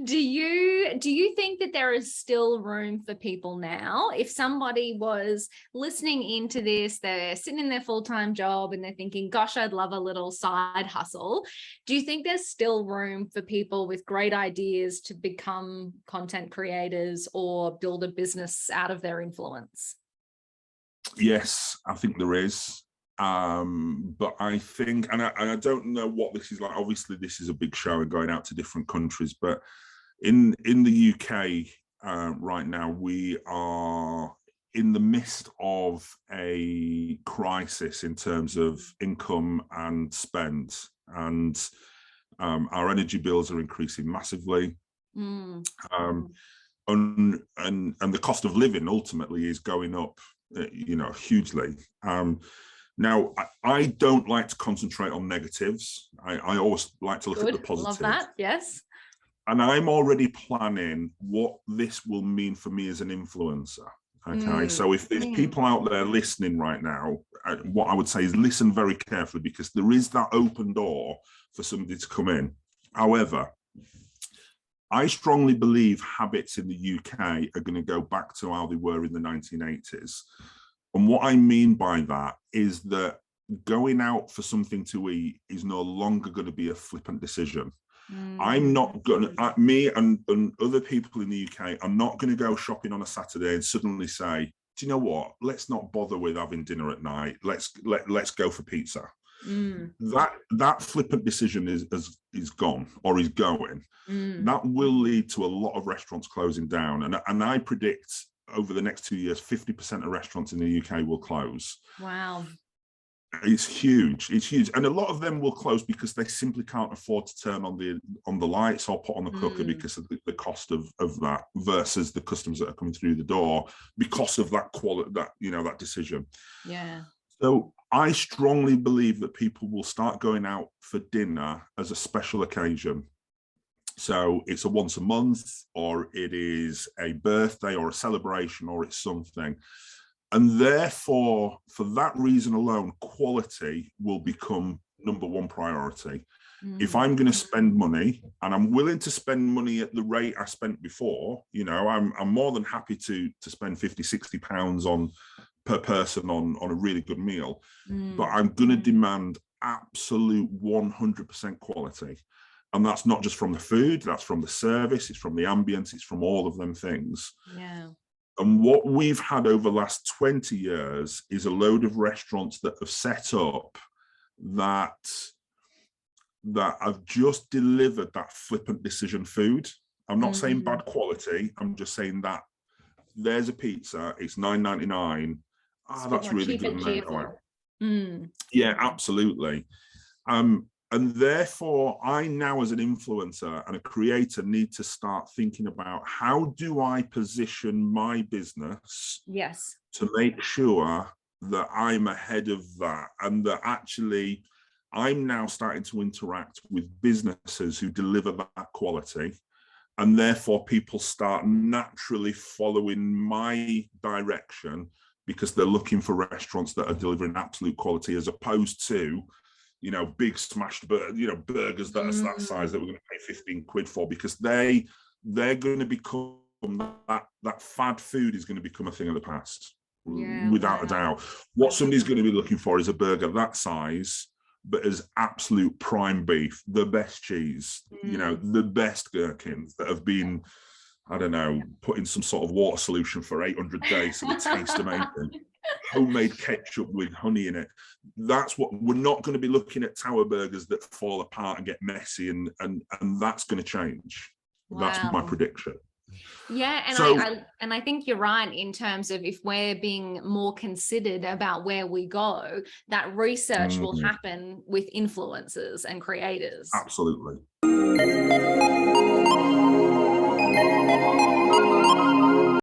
Do you think that there is still room for people now? If somebody was listening into this, they're sitting in their full-time job and they're thinking, gosh, I'd love a little side hustle. Do you think there's still room for people with great ideas to become content creators or build a business out of their influence? Yes, I think there is. But I think, and I don't know what this is like. Obviously, this is a big show and going out to different countries, but in the UK right now, we are in the midst of a crisis in terms of income and spend, and our energy bills are increasing massively. And the cost of living ultimately is going up, hugely. Now, I don't like to concentrate on negatives. I always like to look at the positives. Love that, yes. And I'm already planning what this will mean for me as an influencer. Okay, so if there's people out there listening right now, what I would say is listen very carefully, because there is that open door for somebody to come in. However, I strongly believe habits in the UK are going to go back to how they were in the 1980s. And what I mean by that is that going out for something to eat is no longer going to be a flippant decision. I'm not going to, me and other people in the UK, I'm not going to go shopping on a Saturday and suddenly say, do you know what, let's not bother with having dinner at night. Let's go for pizza. That flippant decision is gone, or is going. That will lead to a lot of restaurants closing down. And I predict over the next 2 years, 50% of restaurants in the UK will close. Wow. It's huge. It's huge. And a lot of them will close because they simply can't afford to turn on the lights or put on the cooker because of the cost of that, versus the customers that are coming through the door because of that quality, that decision. Yeah. So I strongly believe that people will start going out for dinner as a special occasion. So it's a once a month, or it is a birthday or a celebration, or it's something. And therefore, for that reason alone, quality will become number one priority. If I'm going to spend money, and I'm willing to spend money at the rate I spent before, I'm more than happy to spend 50, 60 pounds per person on a really good meal. But I'm going to demand absolute 100% quality. And that's not just from the food, that's from the service, it's from the ambience, it's from all of them things. Yeah. And what we've had over the last 20 years is a load of restaurants that have set up that have just delivered that flippant decision food. I'm not saying bad quality, I'm just saying that there's a pizza, it's $9.99. That's really good. Yeah, absolutely. And therefore, I now, as an influencer and a creator, need to start thinking about, how do I position my business to make sure that I'm ahead of that, and that actually I'm now starting to interact with businesses who deliver that quality. And therefore, people start naturally following my direction because they're looking for restaurants that are delivering absolute quality, as opposed to big smashed burgers that are that size that we're going to pay 15 quid for, because they're going to become that fad food is going to become a thing of the past, without a doubt. What somebody's going to be looking for is a burger that size, but as absolute prime beef, the best cheese, the best gherkins that have been, I don't know, put in some sort of water solution for 800 days so they taste amazing. Homemade ketchup with honey in it. That's what we're not going to be looking at. Tower burgers that fall apart and get messy, and that's going to change. That's my prediction. Yeah, and I think you're right in terms of, if we're being more considered about where we go, that research will happen with influencers and creators. Absolutely.